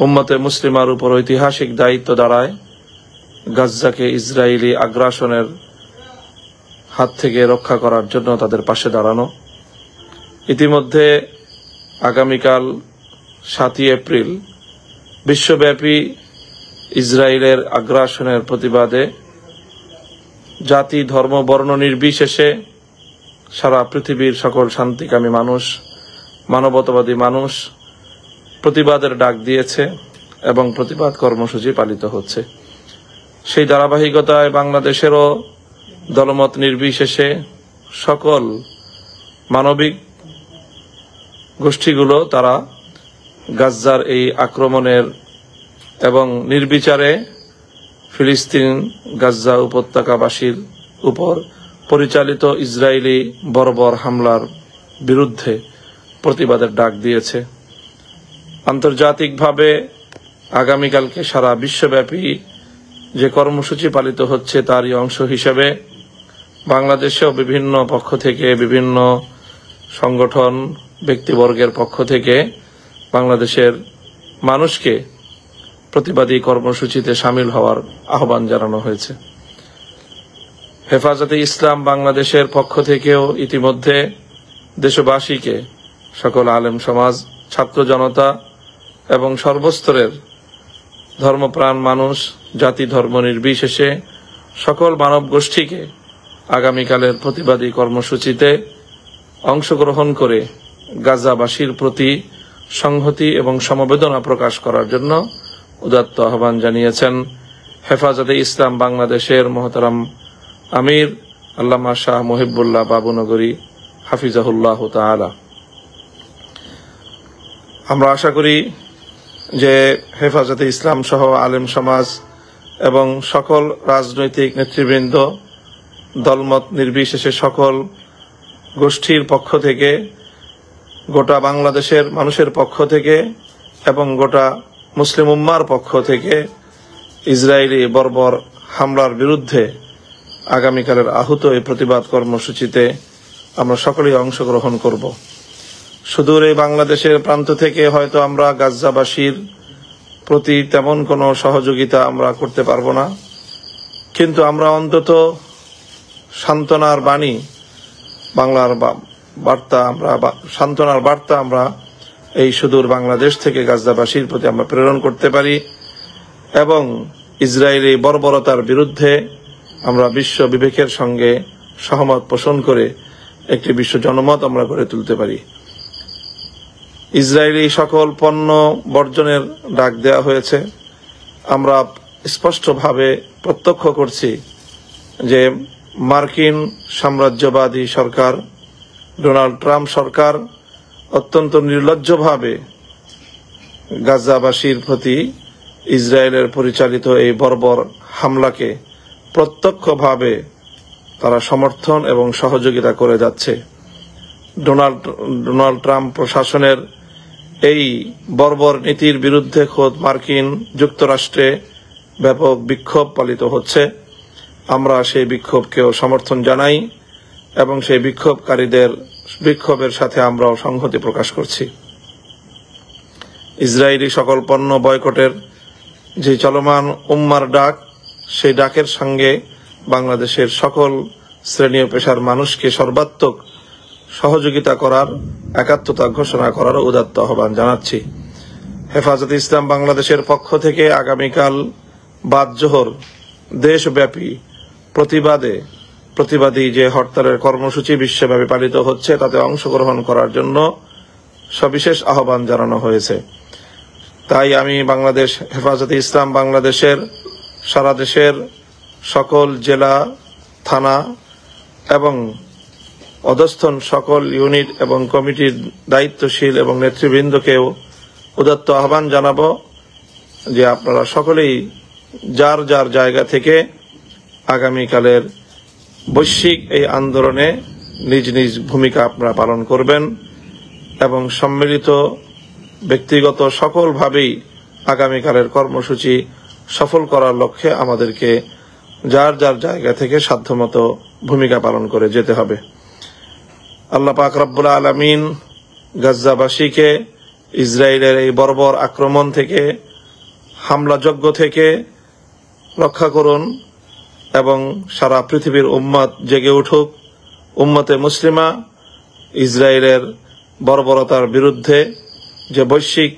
উম্মতে মুসলিমার উপর ঐতিহাসিক দায়িত্ব দাঁড়ায় গাজ্জাকে ইসরায়েলি আগ্রাসনের হাত থেকে রক্ষা করার জন্য তাদের পাশে দাঁড়ানো। ইতিমধ্যে আগামীকাল 7 এপ্রিল বিশ্বব্যাপী ইসরায়েলের আগ্রাসনের প্রতিবাদে জাতি, ধর্ম, বর্ণ নির্বিশেষে সারা পৃথিবীর সকল শান্তিকামী মানুষ, মানবতাবাদী মানুষ প্রতিবাদের ডাক দিয়েছে এবং প্রতিবাদ কর্মসূচি পালিত হচ্ছে। সেই ধারাবাহিকতায় বাংলাদেশেরও দলমত নির্বিশেষে সকল মানবিক গোষ্ঠীগুলো তারা গাজ্জার এই আক্রমণের এবং নির্বিচারে ফিলিস্তিন গাজ্জা উপত্যকাবাসীর উপর পরিচালিত ইসরায়েলি বর্বর হামলার বিরুদ্ধে প্রতিবাদের ডাক দিয়েছে। আন্তর্জাতিকভাবে আগামীকালকে সারা বিশ্বব্যাপী যে কর্মসূচি পালিত হচ্ছে তারই অংশ হিসেবে বাংলাদেশেও বিভিন্ন পক্ষ থেকে, বিভিন্ন সংগঠন, ব্যক্তিবর্গের পক্ষ থেকে বাংলাদেশের মানুষকে প্রতিবাদী কর্মসূচিতে শামিল হওয়ার আহ্বান জানানো হয়েছে। হেফাজতে ইসলাম বাংলাদেশের পক্ষ থেকেও ইতিমধ্যে দেশবাসীকে, সকল আলেম সমাজ, ছাত্র জনতা এবং সর্বস্তরের ধর্মপ্রাণ মানুষ, জাতি ধর্ম নির্বিশেষে সকল মানব গোষ্ঠীকে আগামীকালের প্রতিবাদী কর্মসূচিতে অংশগ্রহণ করে গাজাবাসীর প্রতি সংহতি এবং সমবেদনা প্রকাশ করার জন্য উদাত্ত আহ্বান জানিয়েছেন হেফাজতে ইসলাম বাংলাদেশের মহতারাম আমির আল্লামা শাহ মুহিবুল্লাহ বাবুনগরী হাফিজাহুল্লাহ তাআলা। আমরা আশা করি যে হেফাজতে ইসলাম সহ আলেম সমাজ এবং সকল রাজনৈতিক নেতৃবৃন্দ, দলমত নির্বিশেষে সকল গোষ্ঠীর পক্ষ থেকে, গোটা বাংলাদেশের মানুষের পক্ষ থেকে এবং গোটা মুসলিম উম্মার পক্ষ থেকে ইসরায়েলি বর্বর হামলার বিরুদ্ধে আগামীকালের আহুত এই প্রতিবাদ কর্মসূচিতে আমরা সকলেই অংশগ্রহণ করব। সুদূর এই বাংলাদেশের প্রান্ত থেকে হয়তো আমরা গাজ্জাবাসীর প্রতি তেমন কোনো সহযোগিতা আমরা করতে পারবো না, কিন্তু আমরা অন্তত সান্ত্বনার বাণী, বাংলার বার্তা, সান্ত্বনার বার্তা আমরা এই সুদূর বাংলাদেশ থেকে গাজ্জাবাসীর প্রতি আমরা প্রেরণ করতে পারি এবং ইসরায়েলি বর্বরতার বিরুদ্ধে আমরা বিশ্ব বিবেকের সঙ্গে সহমত পোষণ করে একটি বিশ্ব জনমত আমরা গড়ে তুলতে পারি। ইসরায়েলি সকল পণ্য বর্জনের ডাক দেওয়া হয়েছে। আমরা স্পষ্টভাবে প্রত্যক্ষ করছি যে মার্কিন সাম্রাজ্যবাদী সরকার, ডোনাল্ড ট্রাম্প সরকার অত্যন্ত নির্লজ্জভাবে গাজাবাসীর প্রতি ইসরায়েলের পরিচালিত এই বর্বর হামলাকে প্রত্যক্ষভাবে তারা সমর্থন এবং সহযোগিতা করে যাচ্ছে। ডোনাল্ড ট্রাম্প প্রশাসনের এই বর্বর নীতির বিরুদ্ধে খোদ মার্কিন যুক্তরাষ্ট্রে ব্যাপক বিক্ষোভ পালিত হচ্ছে। আমরা সেই বিক্ষোভকেও সমর্থন জানাই এবং সেই বিক্ষোভকারীদের বিক্ষোভের সাথে আমরাও সংহতি প্রকাশ করছি। ইসরায়েলি সকল পণ্য বয়কটের যে চলমান উম্মার ডাক, সেই ডাকের সঙ্গে বাংলাদেশের সকল শ্রেণী ও পেশার মানুষকে সর্বাত্মক সহযোগিতা করার, একাত্মতা ঘোষণা করার উদাত্ত আহ্বান জানাচ্ছি। হেফাজতে ইসলাম বাংলাদেশের পক্ষ থেকে আগামীকাল বাদ জোহর দেশব্যাপী প্রতিবাদী যে হরতালের কর্মসূচি বিশ্বব্যাপী পালিত হচ্ছে তাতে অংশগ্রহণ করার জন্য সবিশেষ আহ্বান জানানো হয়েছে। তাই আমি বাংলাদেশ হেফাজতে ইসলাম বাংলাদেশের সারা দেশের সকল জেলা, থানা এবং অধস্থন সকল ইউনিট এবং কমিটির দায়িত্বশীল এবং নেতৃবৃন্দকেও উদাত্ত আহ্বান জানাবো যে আপনারা সকলেই যার যার জায়গা থেকে আগামীকালের বৈশ্বিক এই আন্দোলনে নিজ নিজ ভূমিকা আপনারা পালন করবেন এবং সম্মিলিত ব্যক্তিগত সকলভাবেই আগামীকালের কর্মসূচি সফল করার লক্ষ্যে আমাদেরকে যার যার জায়গা থেকে সাধ্যমতো ভূমিকা পালন করে যেতে হবে। আল্লাহ পাক রব্বুল আলামিন গাজ্জাবাসীকে ইসরায়েলের এই বর্বর আক্রমণ থেকে হামলাযজ্ঞ থেকে রক্ষা করুন এবং সারা পৃথিবীর উম্মত জেগে উঠুক। উম্মতে মুসলিমা ইসরায়েলের বর্বরতার বিরুদ্ধে যে বৈশ্বিক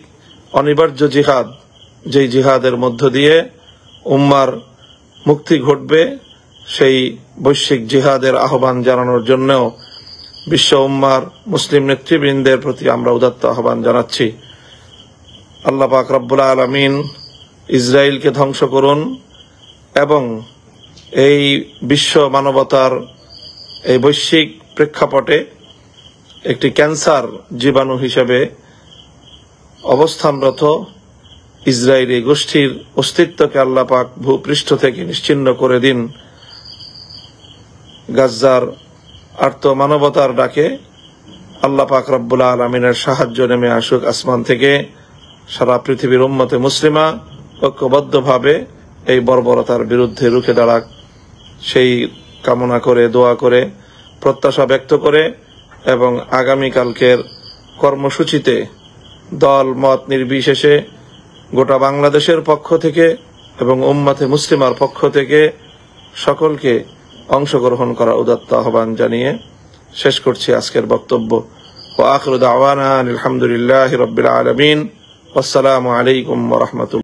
অনিবার্য জিহাদ, যেই জিহাদের মধ্য দিয়ে উম্মার মুক্তি ঘটবে, সেই বৈশ্বিক জিহাদের আহ্বান জানানোর জন্যও বিশ্ব উম্মার মুসলিম নেতৃবৃন্দের প্রতি আমরা উদাত্ত আহ্বান জানাচ্ছি। আল্লাহ পাক রব্বুল আলামিন ইসরায়েলকে ধ্বংস করুন এবং এই বিশ্ব মানবতার এই বৈশ্বিক প্রেক্ষাপটে একটি ক্যান্সার জীবাণু হিসেবে অবস্থানরত ইসরায়েলি গোষ্ঠীর অস্তিত্বকে আল্লাহ পাক ভূপৃষ্ঠ থেকে নিশ্চিহ্ন করে দিন। গাজ্জার আর্ত মানবতার ডাকে আল্লাহ পাক রব্বুল আলামিনের সাহায্য নেমে আসুক আসমান থেকে। সারা পৃথিবীর উম্মতে মুসলিমা ঐক্যবদ্ধভাবে এই বর্বরতার বিরুদ্ধে রুখে দাঁড়াক, সেই কামনা করে, দোয়া করে, প্রত্যাশা ব্যক্ত করে এবং আগামীকালকের কর্মসূচিতে দল মত নির্বিশেষে গোটা বাংলাদেশের পক্ষ থেকে এবং উম্মতে মুসলিমার পক্ষ থেকে সকলকে অংশগ্রহণ করার উদাত্ত আহ্বান জানিয়ে শেষ করছি আজকের বক্তব্য। ওয়া আখিরু দাওয়ানা আলহামদুলিল্লাহি রাব্বিল আলামিন। আসসালামু আলাইকুম ওয়া রাহমাতুল্লাহ।